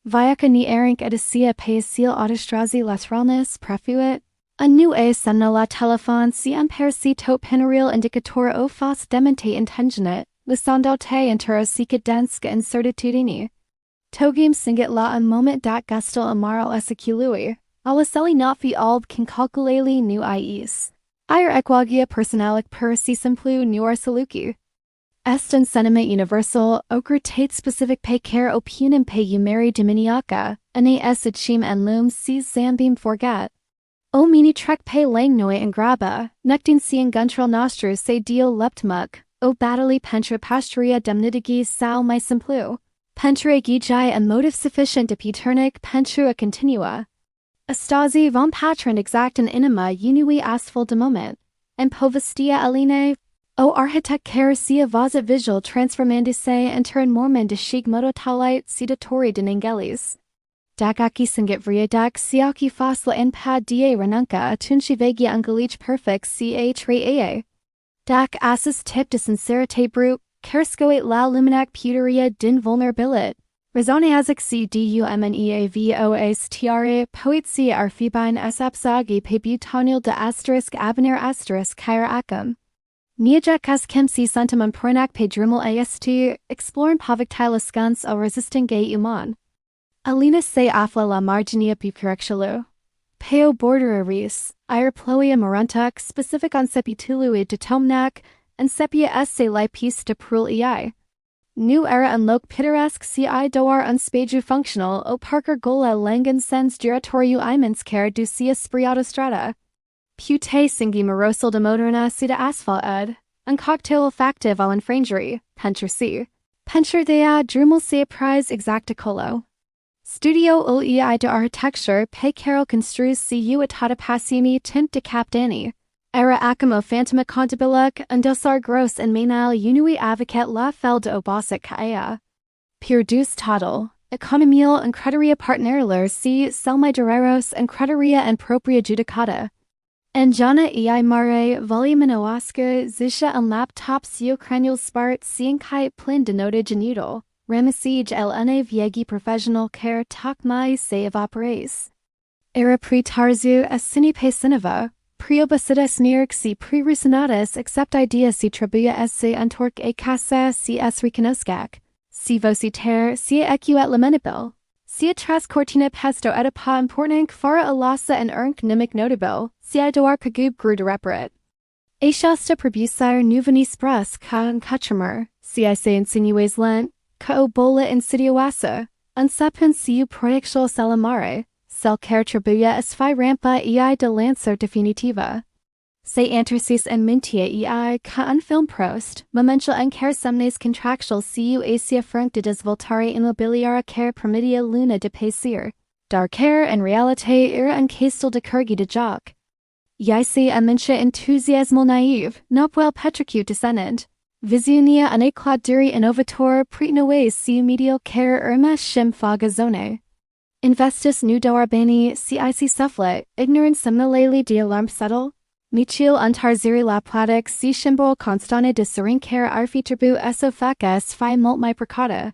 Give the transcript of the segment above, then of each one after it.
Viaca ni erink edisia paesil autostrazi lateralnis prefuit. A nu a semna la telefon si ampere si tot penaril indicator o fos demente intentionet, lisandaute intero sicut denska incertitudini. Togim singit la un moment dat gustal amaral esicului, alaseli nafi alb can calculali nu ies. Ir equagia personalic per si simplu nuar saluki. Est un sentiment universal, ocre tate specific pe care opinum pe umeri diminiaca, ane esid chim en lum si zambim forget. O mini trek pe lang noi and graba, nectin si en guntral nostrus se dio leptmuk, o batali pentra pastoria demnitigi sao my simplu. Pentre gijai a motive sufficient de paternic pentrua continua. Astasi vom patron exact and inima unui asphal de moment, and povestia aline, o architect caresia vaza visual transformandise enter in mormon de shig mototalite citatori de ningelis. Dakaki singit vriedak siaki fasla en pad die renunca atunshi vegia ungalich perfect ch re. Dak assis tip de sincerite brute, kerskoit la luminac puteria din vulnerabilit. Razoneazic c dumneavoas tiare poet c arfibine sapsagi pe butanil de asterisk avenir asterisk kair acum. Neajakas kim si sentimum pronac pe dremel ast, explorin pavictila scuns o resisting gay uman. Alina se afla la marginia bucurexalu. Peo bordereris, ir ploia morantuc specific on sepitului de tomnac, and sepia esse li piece de prul ei. New era unloc pittoresque ci doar unspaju functional o parker gola langan sens giratoriu imens care du cia spriata strata. Pute singi morosal de moderna sida asphalt ed, un cocktail olfactive al infrangery, pencher c. Pencher dea drumel se prize exacticolo. Studio OEI de architecture pe carol construs cu atata passimi tint de capdani. Era acamo phantoma contabiluk undosar gross and mainal unui avocat la fel de obasic caea. Pure deuce total, economial and crederia partnerler si selmi dureros and crederia and propria judicata. Enjana ei mare voluminoasca zisha and laptop sio cranial spart sienkai plin denoted genudal. Ramesij el une viegi professional care tak mai se evaporace. Era pre-tarzu as sine pe sineva, priobasidas nirk si pre-rusinatus except idea si trabuya esse antork e casa si es reconoscac, si vociter si equet lamentabil, si atras cortina pesto edipa importanc fara alasa and ernc nimic notable, si idoar kagub gru dereperet. Ashasta probusire nuvenis brus ka and cutramer, si I say insinues lent, Ka bola insidioasa, unsapin siu proyectual salamare, sel care tribuya esfi rampa ei de lancer definitiva. Se antercis and mintia ei ka unfilm prost, momental and care semnes contractual siu asia franc de desvoltare immobiliara care promidia luna de paisir, dar care and realite ira uncastel de curgi de jock. Yaisi amintia enthusiasmal naive, nopwell petricute descendant. Visunia ane clauduri innovator Prietenul si medial care irma shim faga zone. Investus nu doarbani cic sufflet, ignorant semnaleli de alarm settle. Michil untarziri la platic si shimbol constane de serin care arfi tribu esophagus fi mult my percata.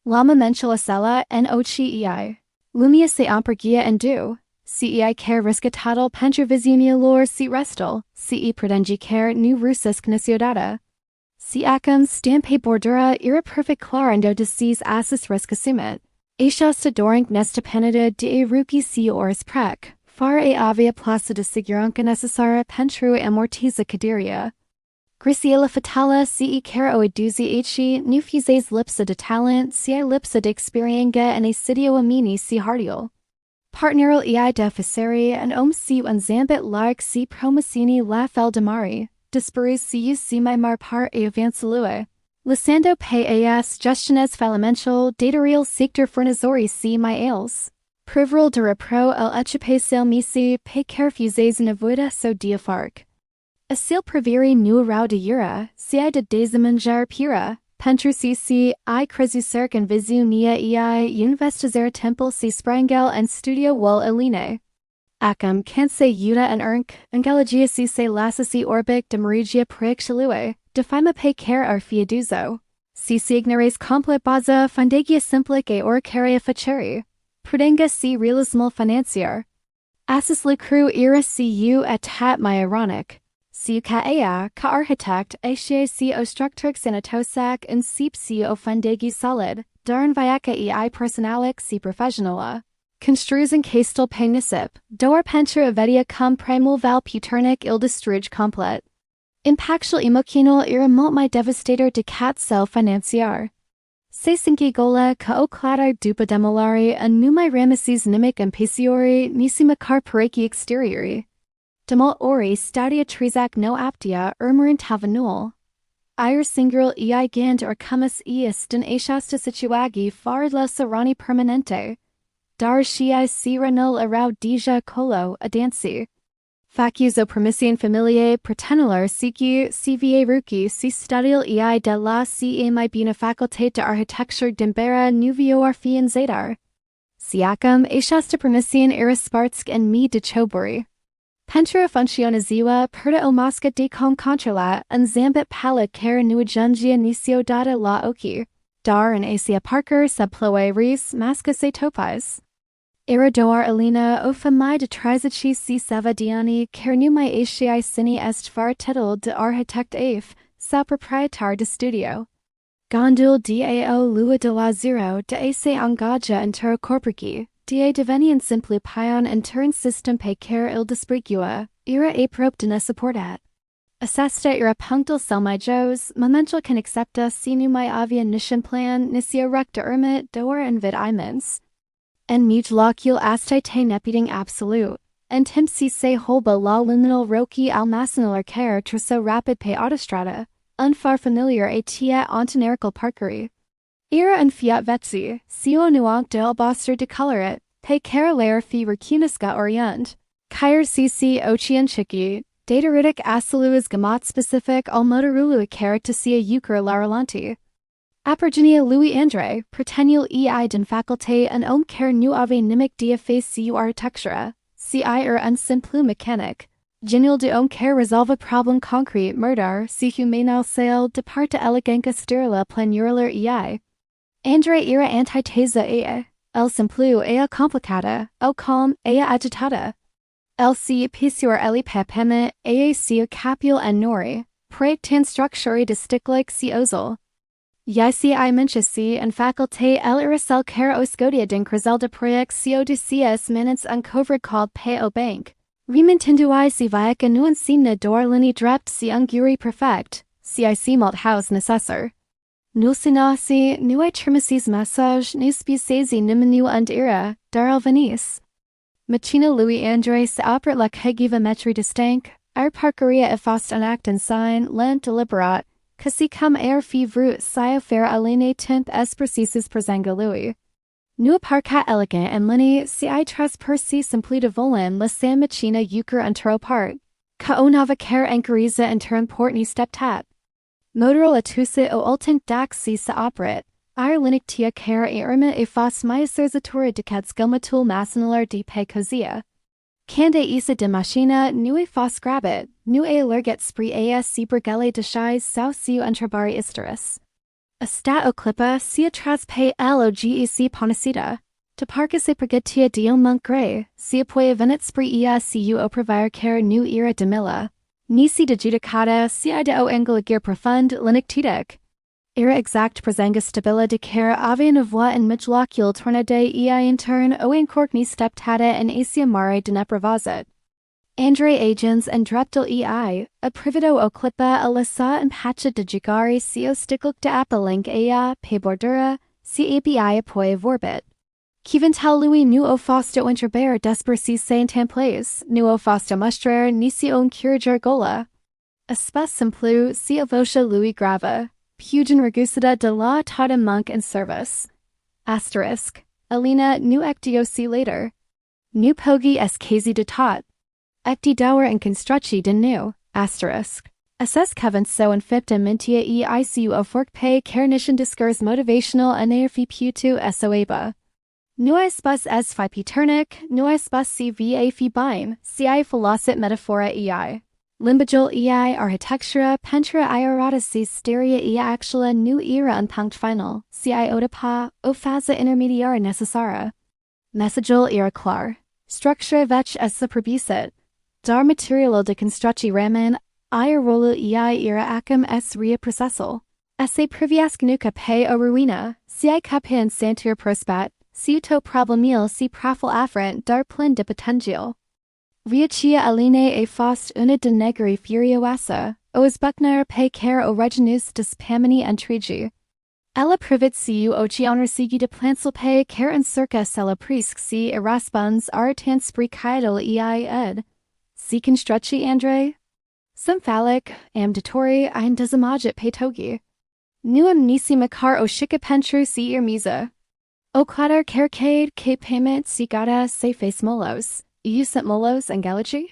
Lama menchula sella en ochi ei. Lumia se ampergia and du. Cei care riscatatal pentra visunia lor si restal, ce predengi care nu russus cnisiodata. Si acum stampe bordura ira perfect clarendo de cis assis rescasumit. Ashasta dorinc nesta penida de ruki si oris prec, far e avia plaza de siguranca necessara pentru amortiza cadiria. Grisiela fatala ce cara oeduzi achi nu fuses lipsa de talent ci lipsa de experienga and a sidio amini si hardial. Partneral ei deficere and si unzambit lark si promosini la fel demari. Disperus sius si my mar par e avancelue. Lisando pe as gestiones falamental datorial sector furnizori si my ales. Privril de repro el echipe sale misi pe carfuses nevoida so diafarc. Asil previri nu rau de jura, si de desamanjar pura, pentru si I cresucerc and visu nia ei investizer temple si sprangel and studio wol eline. Acum canse uta and ernc, angelagia se lassi orbic de merigia praexalue, defima pe care ar fiaduzo. si ignares complet baza fundagia simplic e orcaria faceri. Prudenga si realismal financier. Assis lucru ira cu et hat my ironic. Si ca ea, ca architect, ecie si o structurx sanatosac and seep si o fundagi solid, darn viaca ei personalic si professionala. Construs in castel pagnisip, doar pentur avedia cum primul val puternic ildestruge complet. Impactual emocional ira molt my devastator de cat cell financiar. Se cinque gola ca o cladar dupa demolari and numai ramices nimic impeciori nisima car pareki exteriori. Demol ori stadia trizac no aptia urmurin tavanul. Ir singural ei gand or cumus eist in ashasta situagi far la serani permanente. Dar sciai si renul arau dija colo adansi. Facuso permissian familiae pretenular sici cva ruci si studial ei de la si mi bina facultate de architecture dimbera nuvio arfian zadar. Siacum ashasta permissian irispartsk and me de chobori. Pentura funcioniziwa perda o mosca de con controla and zambit pala care nuagungia nisio data la oki. Dar and asia parker subploe res masca se topais. Iradoar alina o famai de trizachi si savadiani care numai asiai sini est far title de architect af, sa proprietar de studio. Gondul dao lua de la zero de ase angaja and terra corporci. Da devenian simply pion and turn system pe care il disprigua, ira aprope de ne supportat. Assesta ira punctal selmai jos, momental can accepta sinu my avia nishan plan, nisio recta ermit, doer and vid imens. En mute locule astai te nepiting absolute. And timpsi se holba la liminal roki al masinalar care troso rapid pe autostrada, unfar familiar a tia ontonerical parkery. Ira and fiat vetsi, sio nuanc del boster de colorit, pe care layer fi recuniska orient. Kyer cc ochian chiki, dataritic asiluis gamat specific al motorulu care to sia euchre larelanti. Apergenia Louis Andre, pretenul ei den faculté and om care nu ave nimic dia face cu architectura, ci unsimplu mechanic. Genial de om care resolve problem concrete murder, si humanal sale de parte eleganca stirla planuralar ei. Andre ira antitesa ea, el simplu ea complicata, el calm ea agitada. El si pisior eli pepeme ea si capul en nori, praectan structuri disticlic si ozol. Yisi I menchisi and faculté el irasel care oscodia den crizel de proyex co de cs minutes uncoverd called pe o bank. Remintinduai si viaca nuancina dor lini drept si unguri perfect, cic malt house necessor. Nulsinasi nuai trimisis massage nuspicesi nimenu und ira, darel venis. Machina Louis Andre se operat la kegiva metri distank, ir parkeria efast unact and sign, lent deliberat, Casi cum air fi vrut sia fer aline temp es precisus presanga Louis. Nu parcat elegant and lini si I trust per si simpli de volan la san machina euchre antero part. Ca onava care ankeriza and term portni steptat. Motoral atusit o ultink dax si sa operat. Ir linic tia care e erma e fas maiaserzatura decad skelmatul masinalar de pe cozia. Cande isa de machina nu e fos grabit, nu e allerget spree ea si bergele de shais sau siu entrabari isteris. A stat o clippa si atras pe logec ponacida. To parcus e pregetia dio monk grey, si apoia venit spree ea siu o provire care nu ira de milla. Nisi de judicata si I de o angulagir profund linictidic. Ira exact presanga stabila de care ave navua and midlocule tornade ei in turn o in corkni steptada and asia mare de nepravazet. Andre agents and dreptil ei, a privido o clippa a lasa and patcha de jigari sio stickluk de appalink ea, pe bordura, si abi apoe vorbit. Kivental Louis nu o fosta winterbear desper si saint templace, nu o fosta mustrer nisi on curager gola. A spes simplu si avosha Louis grava. Pugin regusida de la tata monk and service. Asterisk. Alina nu ectiosi later. Nu pogi es kazi de tot. Ecti dower and construcci de nu. Asterisk. Assess Kevin so and fipta mintia icu o fork pay carnishan discourse motivational anerfi putu soaba. Nuai spus es fi paternic, nuai spus si va fi bime, ci philosoph metaphora ei. Limbajol ei architectura pentra iorata styria e actuala nu era unpunct final, ci otapa, o fasa intermediara necessara. Messagel era clar. Structura vech essa probisit. Dar materialo de constructi ramen, rolo ei era acum s rea processal. Esse priviasc nuca pe o ruina, ci cape in santur prospat, ciuto problemil si profil afferent dar plin de potential. Riachia aline e fost una de negri furioasa, os buckner pe care o reginus dispamini antrigi. Ella privit siu oceaner sigi de plansel pe care and circa sella prisc si eraspuns artan sprecaidal ei ed. Si constructi andre? Symphalic, amdatori ein desamagit pe togi. Nuam nisi makar o shikapentru si irmiza. O clatter carcade ke payment si gata se face molos. Iusent molos and galachi?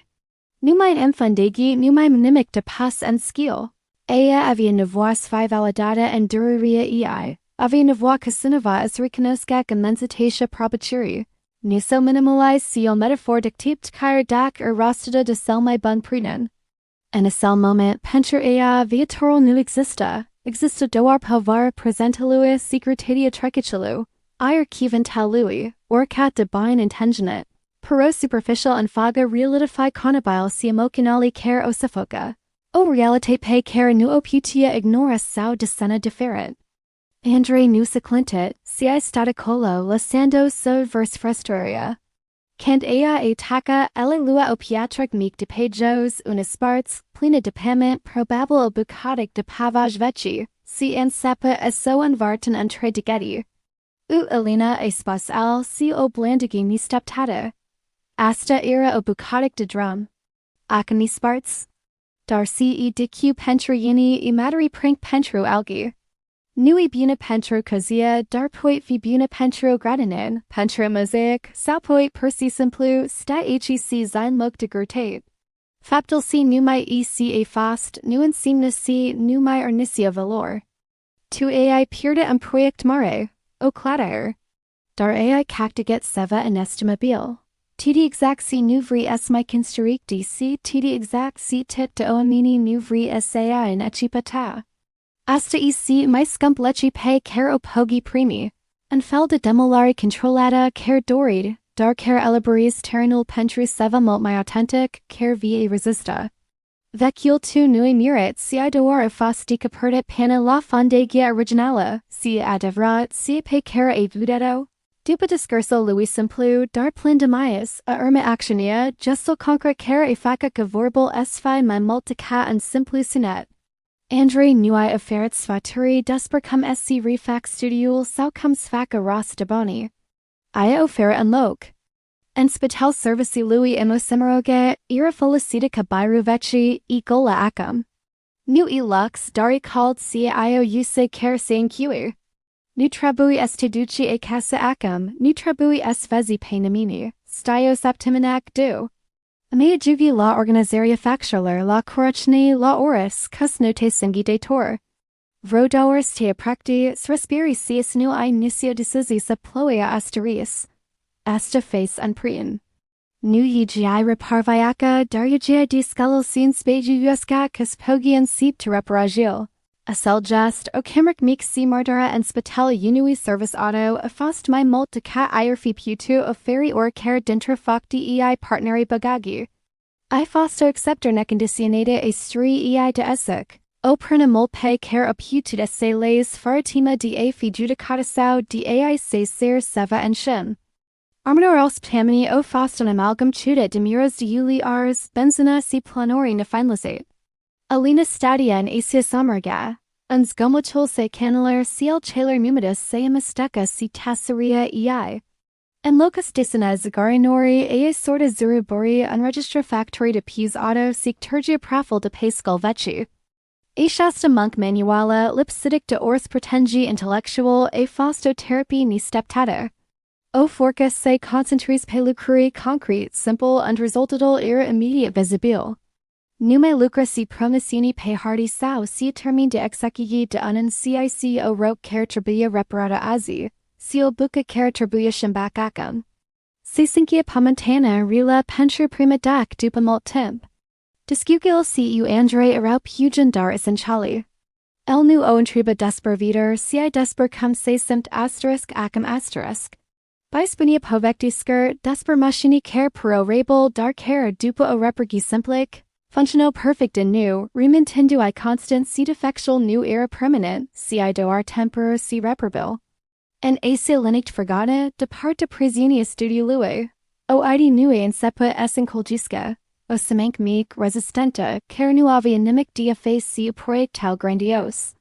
Numai enfundegi numai mnimic de pas and skill. Ea avia nevoie svi validata and dururia ei. Avia nevoie casinova as reconosca commensatatia probachiri. Niso minimalize seal metaphor dictapt kair dak or rostada de selmai bun prenen. And a cell moment pencher ea viatoral nu exista. Exista doar pavar presentaluis secretatia trekichalu. Ir kivan talui, or cat de bine intentionate. Pero superficial and faga realitify conabile si emocionali care osifoca. O realitate pe care nu oputia ignora sao de sena deferent. Andre nu seclintit, si staticolo lasando so vers frustraria. Cand ea e taca elelua opiatric meek de pejos unisparts, plena depament probable bucotic de pavage veci, si ansepa eso unvartan entre digeti. U elena e spas al si o blandigi ni steptata. Asta era o bucotic de drum. Acani sparts. Darcy e dicu pentriini e materi prank pentro algi. Nui buna pentro cozia, darpoit fi buna pentro gradinin, pentro mosaic, salpoit persi simplu, sta hec zine mok de gertate. Faptal si numai ec a fast, nuan simnus si numai ornicia valor. Tu ai purda amproiect mare, o cladair. Dar ai cactiget seva and estimabil. Td exact si nuvri es my kinstarik dc td exact si tit de oamini nuvri sai in echipata. Asta ec my scump lechi pe care opogi primi. And fel de demolari controlata care dorid, dar care elaboris terrenul pentru seva molt my authentic, care va resista. Vecul tu nui murit si doar fastica perdet pana la fondegia originala, si adevrat si pe care e vudeto. Dupa discurso Louis Simplu, dar plin de maius, a irma actionia, gestal concret care e faca cavorbal esfi my multica and simplu sinet. Andre nui afferit sfaturi despercum sc refax studiul saucum sfaca ras deboni. Ia offerit and loc. En spital servici Louis emosemeroge, ira felicitica biru veci, e gola acum. Nu e lux, dari called si io use care sein cui. Nutrabui estiduci e casa acum, nutrabui es vezi penamini, stio septiminac du. Amea jugi la organizaria factualer la corachni la oris, cus note singi de tor. Vrodours te apracti, srespiri sis nu I nisio decisi saploia asteris. Asta face unpreen. Nu gi reparviaca, darya di scullal sin speju usca cus pogian seep to reparagil. Asel just, o camric meek si mardara and spatella unui service auto, a fost my molt de cat irfi putu o ferry or care dintra facti ei partneri bagagi. I fosto acceptor necondicionate a stri ei de esek. O perna molt pe care a putu de se lays faratima de a fi judicata sao de ai se ser seva and shim. Armador els ptamini o fost an amalgam chuda de muros de uli ars, benzina si planori nefinlisate. Alina stadia and asia samarga. Uns gomotul se canaler ciel chaler mumidus se amasteca si tasseria ei. En locus decina zagarinori ea sorta zurubori unregistra factory de pus auto sic turgia profil de pascal veci. A shasta monk manuala lipsidic de ors pretengi intellectual a fosto therapy ni steptata. O forcus se concentris pelucuri concrete simple and resultadal era immediate visibile. Nume lucra si promissini pe hardy sao si termin de execugi de unan cic o roque care tribuya reparata azi, si o buca care tribuya shimbak acum. Si cinquia pamentana rila pentre prima dac dupa molt temp. Discukil cu andre arau pugen dar essentiali. El nu o intriba desper vider ci desper cum se simt asterisk acum asterisk. Bispunia povecti skirt desper machini care pro rabel dar care dupa o repergi simplic. Functional perfect in nu, remintindu I constant si defectual nu era permanent, si doar temper si reperbil. En asia linict forgata, depart de presiunia studio lui. O id nue in sepa essen colgisca. O semank meek resistenta, care nuavi animic dia face si proiectile grandiose.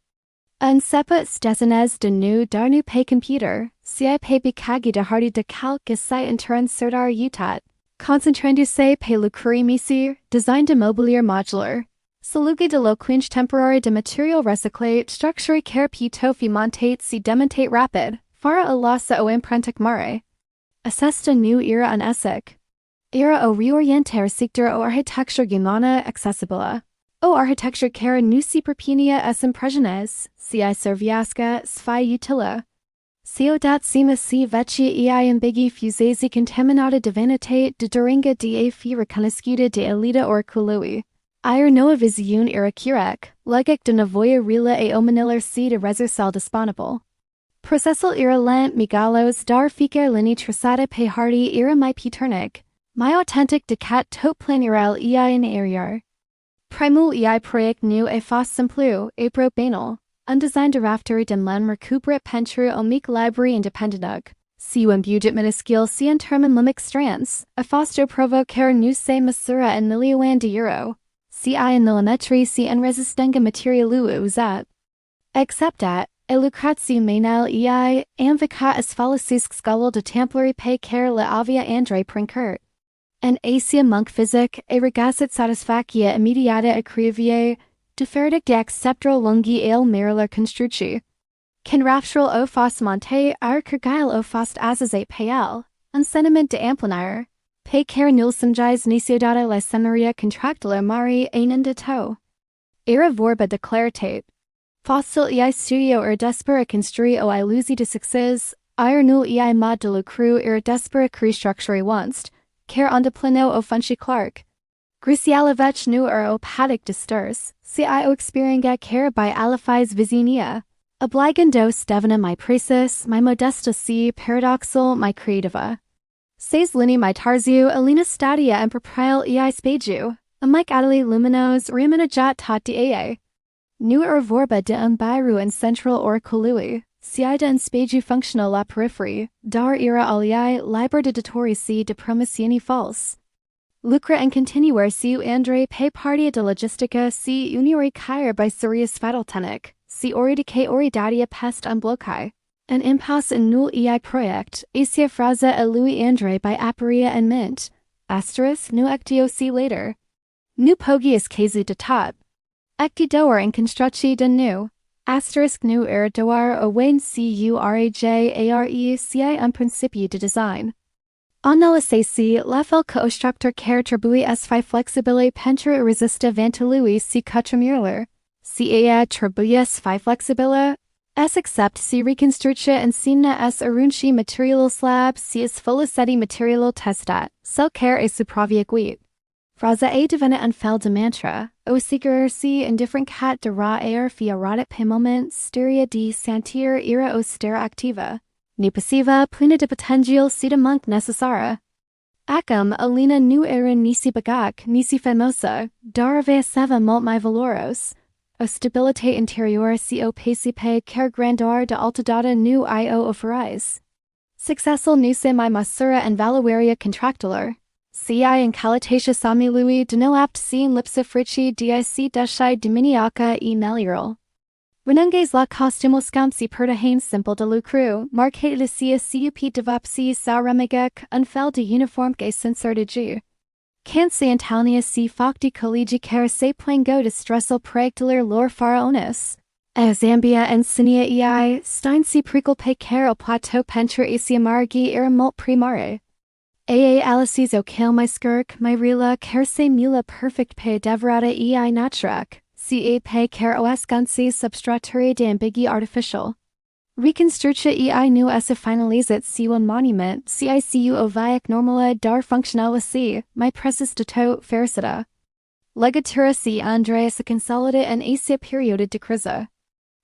En sepa stesenes de nu dar nu pay computer, si pay bicagi de hardy de calc si intern serdar utat. Concentrando se pe lucruri misir, design de mobilier modular. Salugi de lo quinch temporary de material recyclate, structure care p tofi montate si demontate rapid, fara a lasa o imprentic mare. Assesta new era an esek. Era o reorienter sector o architecture gimana accessibila. O architecture care nusi perpinia es impressiones, si serviasca, sfi utila. Ciodat sima si veci ambigi fusesi contaminata divinitate de duringa de fi reconascuta de elita or cului. Ir noa visiun era curec, legic de nevoie rila e omaniller si de resursal disponible. Processal era lent migalos dar ficer lini trasada pe hardy era my peternic, my authentic de cat tot planirel in ariar. Primul project nu e fos simplu, apro banal. Undesigned rafter den len recuperate pentru omic library independentug. Si budget minuscule si en termen limic strands, a foster provocare nu se masura en milioan de euro. Si en millimetri si en resistenga materialu uzat. Except at, e lucratio mainal amvicat as fallacisc scullal de templari pe care la avia andre princurt. En asia monk physic, e regasit satisfacia immediata acriviae, deferdic de acceptro lungi ale marilar construci. Can raftural o fos monte ar kergeil o fost azazate payel, un sentiment de amplinire. Pe care nulsengis nisiodata la semeria contractula mari einen de to. Era vorba declaratate. Fossil studio despera construi o lusi de sixes, nul mod de lucru despera cre structuri onst, care on de plano o funci clark. Grisialavech nu o patic disturs, si o experienga care by alifis visinia. Obligando stevena my precis, my modesta si paradoxal my creativa. Seis lini my tarziu, alina stadia and proprial spaju, a mic adeli luminos riminajat tot de. Nu vorba de umbiru and central or colui, siida and spaju functional la periphery, dar era aliae liber de datori si de promisioni false. Lucra and continuer siu andre pe partia de logistica si uniori caer by serious fataltenic, si oridique oridatia pest unbloci. An impasse in nul project, asia fraza a Louis Andre by Aparia and Mint, asterisk nu ectio si later. Nu pogius casu de tot. Ecti doer in constructi de nu, asterisk nu doar awain curaj are ci un principio de design. Analysesi la fel que ostructor care tribui s fi flexibile pentra resista vantilui si cutramurler, ca tribuius fi flexibile, s except si reconstructia and sina s arunci material slab si is foliceti material testat, cel care e supravia guit. Fraza a divina unfel de mantra, o seeker si indifferent cat de ra air fi erotic pe moment styria di santir era o stera activa. Ni passiva plena de potential si de monk necessara. Acum alina nu era nisi bagak nisi famosa, darave seva molt my valoros. O stabilite interior si o pacipe care grandeur de altadata nu io oferize. Successful nu se my masura and valuaria contractular. Ci in calitatia sami lui de no apt sin lipsa frici dic deshai diminiaca e meliorul. Renunges la costumuscam si pertahain simple de lucru, marcated sia cup devopsi sa remigec, unfel de uniformque sensor de ju. Canse antalnia si facti collegi care se plango de stressel praectular lor faraonis. Zambia and sinia stein si prequel care o plateau pentra asia margi era molt primare. Alices o kale my skirk, my rila care se mula perfect pe deverata natrak. Ca pe care os gunsi substrature de ambigi artificial. Reconstructia nu essa finalizat siwa monument, cicu oviac normala dar functionala si, my precis de to fericita. Legatura si Andreas consolidate and asia periode de criza.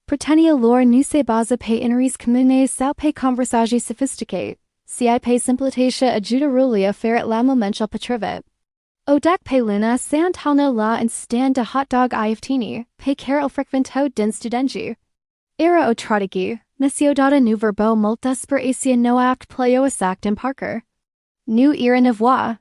Pretenia lor nuse baza pe ineris comunes sau pe conversagi sophisticate, si pe simplitatia ajuda rulia ferit la momental petrivet. Odak pe luna santalno la and stand de hot dog iaftini, pe carol frequento den studengi. Era o trodigi, messiodata nu verbo multas per asia noact pleoasact in Parker. Nu era nevoie,